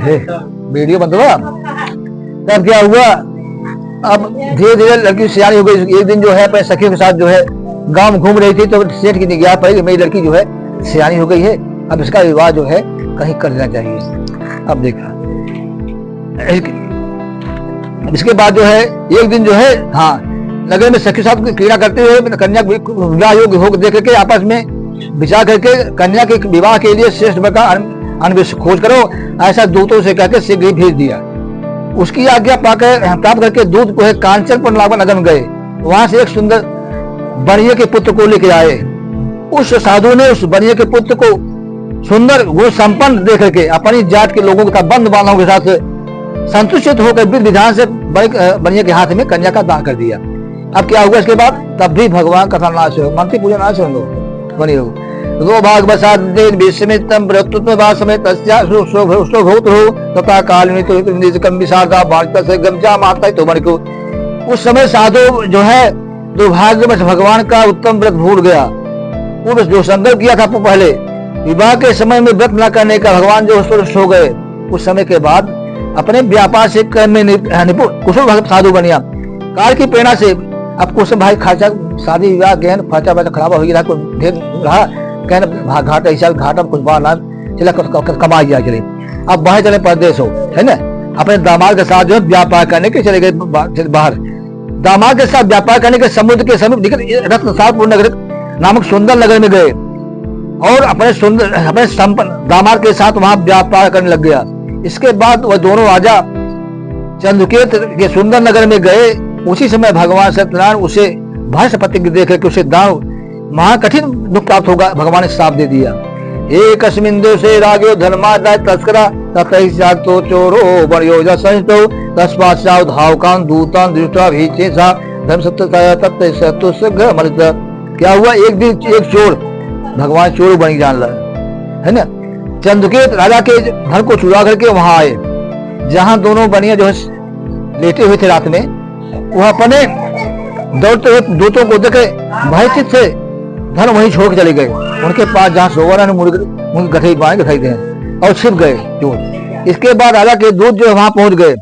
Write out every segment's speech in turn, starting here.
Video बंद हुआ। तब क्या हुआ, अब धीरे धीरे लड़की सियानी हो गई। एक दिन जो है अपने सखियों के साथ जो है गांव में घूम रही थी, तो सेठ की निगाह पड़ी, मेरी लड़की जो है सियानी हो गई है, अब इसका विवाह जो है कहीं कर देना चाहिए। अब देखा इसके बाद जो है एक दिन जो है, हाँ, नगर में सखी साथ क्रीड़ा करते हुए कन्या विवाह योग्य हो देख के आपस में विचार करके कन्या के विवाह के लिए श्रेष्ठ वर का अन्वेषण खोज करो, ऐसा दूतों से कहकर शीघ्र ही भेज दिया। उसकी आज्ञा प्राप्त करके दूत को कांचनपुर नगर में गए। वहां से एक सुंदर बनिए के पुत्र को लेकर आए। उस साधु ने उस बनिए के पुत्र को सुंदर गुण संपन्न देख करके अपनी जात के लोगों का बंद बांधों के साथ संतुष्ट होकर विधि विधान से बनिए के हाथ में कन्या का दान कर दिया। अब क्या हुआ इसके बाद, तब भी भगवान कथा नाश हो, मंत्री पूजा नाश हो, बनी रहो। दो भाग बसात विस्मितम व्रतुत्व वासमे तस्या भूत हो तथा काल में तो निजकम विशाखा बाणित से गमजा माता तो बन को। उस समय साधु जो है दुर्भाग्यवश भगवान का उत्तम व्रत भूल गया। वो जो संकल्प किया था पहले विवाह के समय में व्रत न करने का, भगवान जो हो गए। उस समय के बाद अपने व्यापार से निपुण कुशल साधु बनिया। काल की प्रेरणा से अब कुछ भाई खर्चा शादी विवाह गहन खर्चा पैसा खराब हो गया, ढेर रहा कहना घाट ऐसा घाटा कुछ बार ना चला कमा गया चले। अब बाहर चले परदेश हो, है ना, अपने दामाद के साथ जो है व्यापार करने के चले गए बाहर। दामाद के साथ व्यापार करने के समुद्र के समीप रत्नसारपुर नगर नामक सुंदर नगर में गए और अपने संपन्न दामाद के साथ वहां व्यापार करने लग गया। इसके बाद वह दोनों राजा चंद्रकेत के सुंदर नगर में गए। उसी समय भगवान सत्यनारायण उसे भस्म प्रतिज्ञा देकर के उसे दान महा कठिन दुख प्राप्त होगा, भगवान ने श्राप दे दिया। एक अस्मिंदो से रागो धर्मा तस्करा तो चोरो बड़ो संतो तस्पात धावकान दूतान दृष्टा भीचेसा धर्म सत्य मलित। क्या हुआ, एक दिन एक चोर भगवान चोर बनी जान लगा, है ना। चंद्रकेत राजा के धन को चुरा करके वहां आए, जहां दोनों बनिया जो है लेटे हुए थे रात में। वह अपने दौड़ते हुए दूतों को देखे भयचित से धन वहीं छोड़ के चले गए। उनके पास जहाँ सोवर मुर्गी गठई बाएं गठाई थे और छिप गए चोर। इसके बाद राजा के दूत जो वहां पहुंच गए,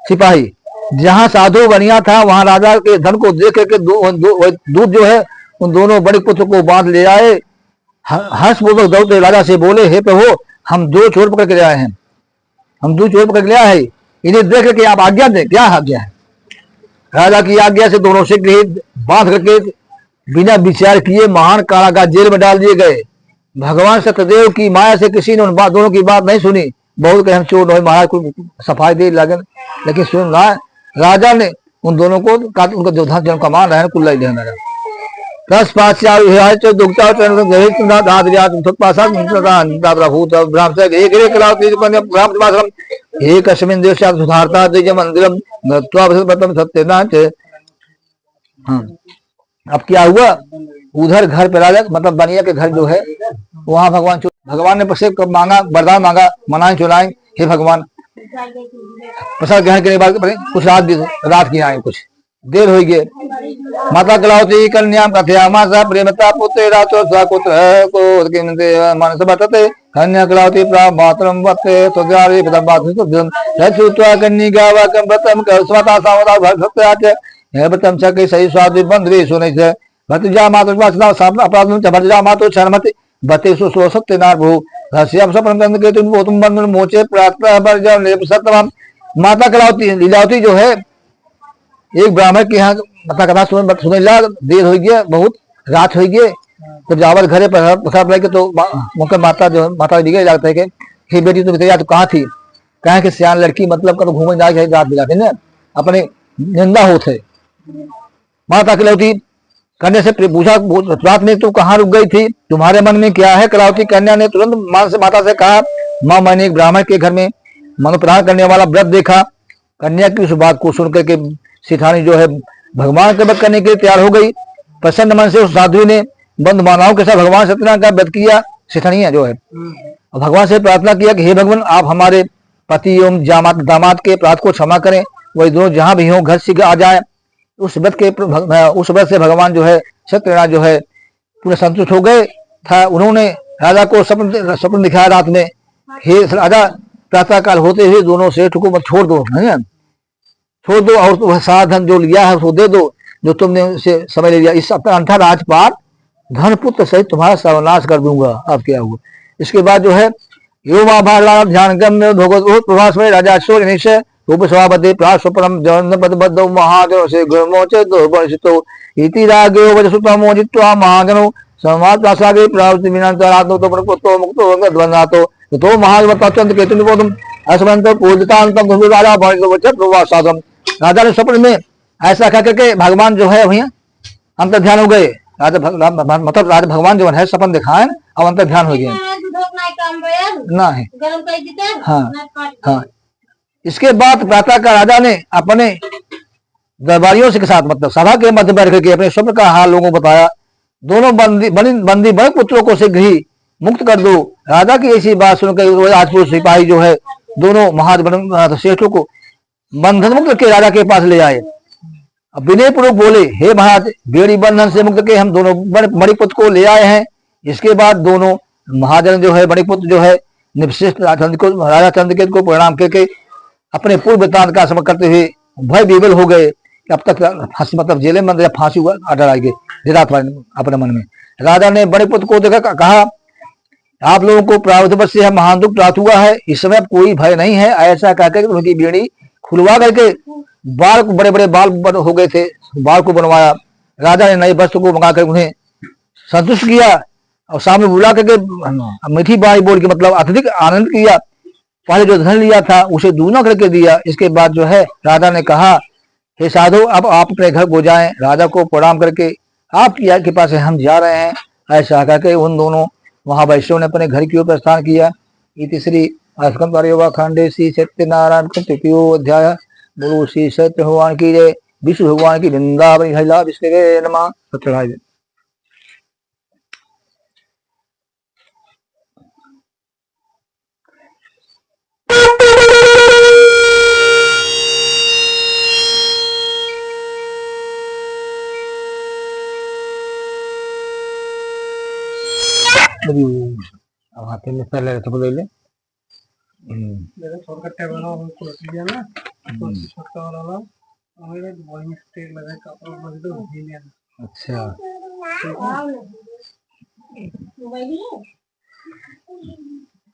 सिपाही जहां साधु बनिया था वहां राजा के धन को देख करके दूत जो है उन दोनों बड़े पुत्र को बांध ले आए। हर्षपूर्वक दौड़ते राजा से बोले, हे प्रभु, हम दो चोर पकड़ के ले आए हैं, हम दो चोर पकड़ के ले आए हैं, इन्हें देख करके आप आज्ञा दें। क्या आज्ञा है? राजा की आज्ञा से दोनों शीघ्र ही बांध करके बिना विचार किए महान कारागार जेल में डाल दिए गए। भगवान सत्यदेव की माया से किसी ने उन दोनों की बात नहीं सुनी। बहुत कहे हम चोर नहीं, महाराज को सफाई दे लगे, लेकिन सुन राजा ने उन दोनों को उनका जो धन जन कमान रहे कुल्ला देना अब क्या हुआ, उधर घर पे राजा मतलब बनिया के घर जो है वहां भगवान ने मांगा, वरदान मांगा, मनाए चुनाए, हे भगवान प्रसाद ग्रहण करने के बाद कुछ रात की आए, कुछ देर हो गए। माता कलावती कन्या कथयामासा प्रेमता पुत्र रातो सकुत्र को मानस बतते कन्या कलावती प्रामात्रम वत्ते सजारे पदबाधुतम सचुत्वा कन्निका वाकम व्रतम स्वता सावदा भक्त्याच हे व्रतम सके सही स्वादि बंधवे सुनै से भतजा मातु वासना सामना अपराधम च भतजा मातु शर्मति बते सो सत्य नार भू रस्यम सपरम के तुम बंधन मोचे प्रार्थना बरजा लेप सतम। माता कलावती लीलावती जो है एक ब्राह्मण के यहाँ माता कथा सुने ला, देर हो गया, बहुत रात हो गई। तो जावल घरे पर तो मुख्य माता जो माता बिगड़ जाते है कि हे बेटी तुम तो कहाँ थी, कहा कि सियान लड़की मतलब कब घूमने जाए रात बिगाते ना, अपने निंदा होते। माता कलावती कन्या से पूछा, रात में तुम कहाँ रुक गई थी, तुम्हारे मन में क्या है? कलावती कन्या ने तुरंत माता से कहा, माँ मैंने एक ब्राह्मण के घर में मनोप्राण करने वाला व्रत देखा। कन्या की उस बात को सुनकर के सिठानी जो है भगवान के व्रत करने के लिए तैयार हो गई। प्रसन्न मन से उस साधु ने बंद मानवों के साथ भगवान सत्यनारायण का व्रत किया। सिठानिया जो है भगवान से प्रार्थना किया कि हे भगवान, आप हमारे पति एवं दामाद के अपराध को क्षमा करें, वही दोनों जहां भी हो घर शीघ्र आ जाए। उस व्रत से भगवान जो है सत्यनारायण जो है पूरे संतुष्ट हो गए था। उन्होंने राजा को स्वप्न दिखाया रात में, हे राजा प्रातः काल होते हुए दोनों सेठ को मत छोड़ दो, है छोड़ दो, और वह साधन जो लिया है उसको दे दो जो तुमने उसे समय ले लिया। इस अंठा राजपाट धन पुत्र सहित तुम्हारा सर्वनाश कर दूंगा। अब क्या हुआ इसके बाद जो है, यो महाभारत ध्यान गम्य भगवत प्रभास में राजा शोर निश्चय रूप सभापति प्राशुपरम जन पद महाजनो से गुणमोचे दो वर्षितो इति रागे वजसुता मोजित्वा महाजनो समाज प्रासागे प्रावृत्ति विनांतरात्मो तो पुतो मुक्तो गद्वनातो तो महाजवता चंद्र केतु को तुम असमंत पूजितांतम राजा प्रवासादम। राजा ने स्वप्न में ऐसा कह करके भगवान जो है वही अंतर ध्यान हो गए। राजा मतलब राजा भगवान जो है सपन दिखाए अब अंतर ध्यान हो गए ना है। हाँ हाँ। इसके बाद प्रातः का राजा ने अपने दरबारियों के साथ मतलब सभा के मध्य बैठ करके अपने स्वप्न का हाल लोगों को बताया। दोनों बंदी बड़े पुत्रों को शीघ्र ही मुक्त कर दो। राजा की ऐसी बात सुनकर राजपूत सिपाही जो है दोनों महासेठों को बंधन मुक्त करके राजा के पास ले आए। अब विनय पूर्वक बोले, हे महाराज, बेड़ी बंधन से मुक्त के हम दोनों मणिपुत्र को ले आए हैं। इसके बाद दोनों महाजन जो है मणिपुत्र जो है निवशिष्ट राजा चंद्रकेतु को प्रणाम करके अपने पूर्व वृत्तांत का स्मरण करते हुए भय विवल हो गए। अब तक फांसी मतलब जेल में या फांसी हुआ डर आ गए अपने मन में। राजा ने मणिपुत्र को देखा, कहा आप लोगों को प्रारब्ध से महान दुख प्राप्त हुआ है, इस समय कोई भय नहीं है। ऐसा कहकर उनकी बेड़ी खुलवा करके बाल को बड़े बड़े बाल हो गए थे, बाल को बनवाया। राजा ने नए वस्त्र को मंगाकर उन्हें संतुष्ट किया और सामने बुला करके मीठी बाई बोल के मतलब अत्यधिक आनंद किया। पहले जो धन लिया था उसे दूना करके दिया। इसके बाद जो है राजा ने कहा, हे साधु, अब आप अपने घर को जाएं। राजा को प्रणाम करके आपकी कृपा से हम जा रहे हैं। ऐसा कहकर उन दोनों महावैष्णव ने अपने घर की ओर प्रस्थान किया। इति श्री खंडे श्री सत्यनारायण तृतीयो अध्याय। बोलो श्री सत्य भगवान की जय, विष्णु भगवान की वृंदावन हरिला विष्णुवे नमः। सत्यनारायण। अब हाथ में पहले सब ले ले मेरा शॉर्टकट वाला हमको रख लिया ना, तो शॉर्टकट वाला हमें बॉडी मिस्टेक लगा कपड़ा बंद हो गया। अच्छा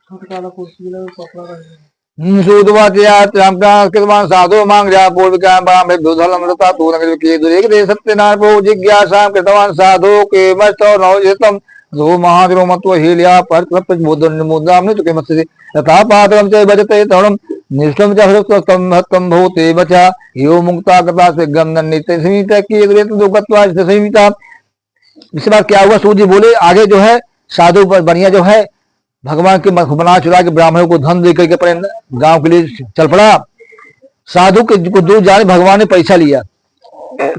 शॉर्टकट वाला कुर्सी वाला कपड़ा रख सूदवाच्या त्रांका किमान साधो मांग जा पूर्व का बड़ा में दुधल अमृता तू नगर के दुरेक दे सत्यनारायण प्रभु जिज्ञासा कृतवान साधो के मस्तो नवजितम दो महादेव मत्व हीलिया पर बोधन मुद्रा में चुके मत से तथा पात्रम से बजते तरणम निष्ठम चम हत्तम भूते बचा यो मुक्ता कथा से गंधन नित्य संहिता की एक रेत दुखत्वा संहिता। इसके बाद क्या हुआ, सूर्य बोले आगे जो है साधु बनिया जो है भगवान के बना चुरा के ब्राह्मणों को धन दे करके अपने गांव के लिए चल पड़ा। साधु के दूर जाने भगवान ने पैसा लिया।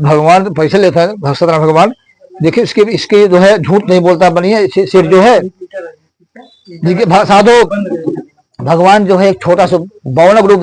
भगवान पैसा लेता है सत्यनारायण भगवान। देखिए इसके जो है झूठ नहीं बोलता बनिए सिर जो है। देखिए साधु भगवान जो है एक छोटा सा बौनक रूप